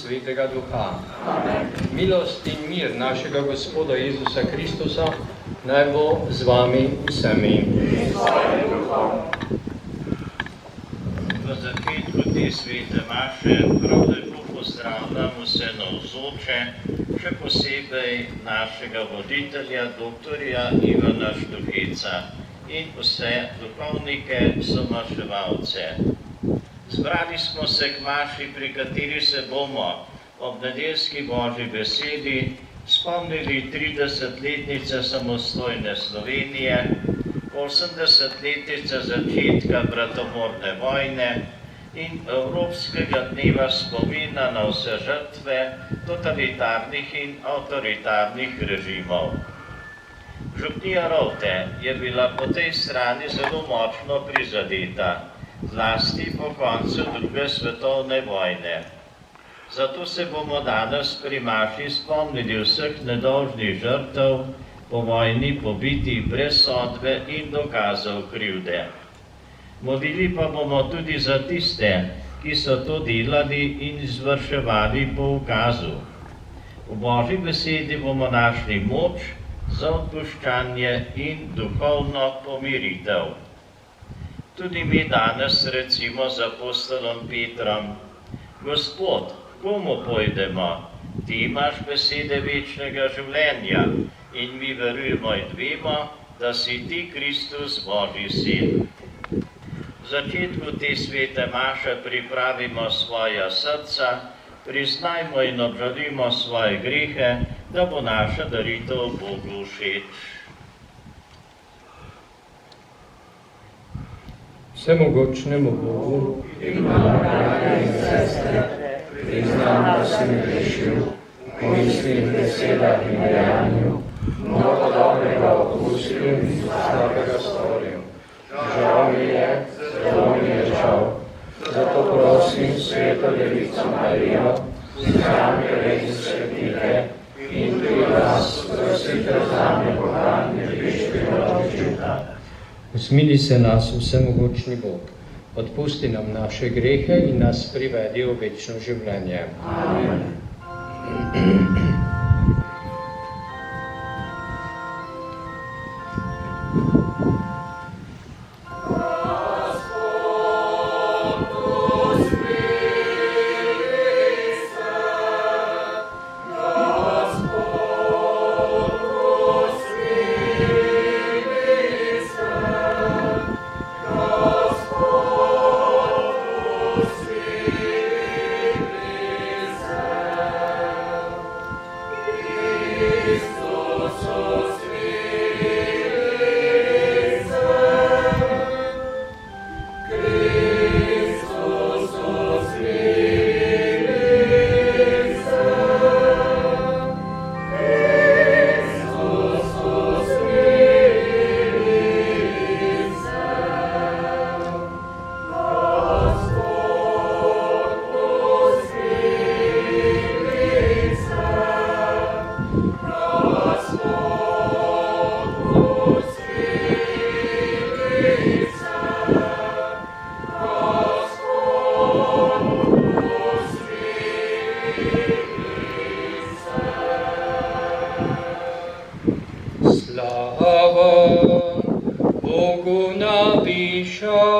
Svetega Duha. Amen. Milost in mir našega Gospoda Jezusa Kristusa naj bo z vami vsemi. V začetku te svete maše prav lepo pozdravljam vse navzoče, še posebej našega voditelja, doktorja Ivana Štuhica in vse duhovnike, somaševalce. Zbrali smo se k maši, pri kateri se bomo ob nedeljski Božji besedi spomnili 30-letnice samostojne Slovenije, 80-letnice začetka bratomorne vojne in Evropskega dneva spomina na vse žrtve totalitarnih in avtoritarnih režimov. Župnija Rovte je bila po tej strani zelo močno prizadeta, zlasti po koncu druge svetovne vojne. Zato se bomo danes pri maši spomnili vseh nedolžnih žrtev po vojni pobitih brez sodbe in dokazov krivde. Molili pa bomo tudi za tiste, ki so to delali in izvrševali po ukazu. V Božji besedi bomo našli moč za odpuščanje in duhovno pomiritev. Tudi mi danes recimo z apostolom Petrom: Gospod, komu pojdemo? Ti imaš besede večnega življenja in mi verujemo in vemo, da si ti Kristus, Božji sin. V začetku te svete maše pripravimo svoja srca, priznajmo in obžalimo svoje grehe, da bo naša daritev Bogu všeč. Vsemogočnemu Bogu in vam, brate in sestre, priznam, da sem grešil v mislih, besedah in dejanju, mnogo dobrega opustil in slabega storil. Žal mi je, zelo mi je žal. Zato prosim Sveto Devico Marijo, stranke res svetike in tudi vas, prosite zame Boga, nebeškega očeta. Usmili se nas, vsemogočni Bog, odpusti nam naše grehe in nas privedi v večno življenje. Amen. Warszawa.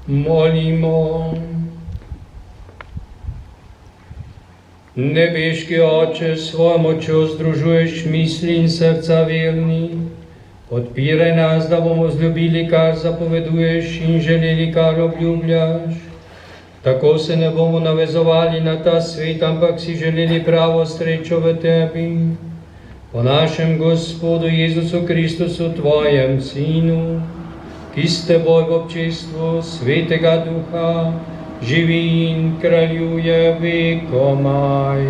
Molimo. Nebeški Oče, svojo močjo združuješ misli in srca verni. Odpiraj nas, da bomo zljubili, kar zapoveduješ in želeli, kar obljubljaš. Tako se ne bomo navezovali na ta svet, ampak si želeli pravo srečo v tebi. Po našem Gospodu Jezusu Kristusu, tvojem Sinu, ki s teboj v občestvu Svetega Duha živi in kraljuje vekomaj.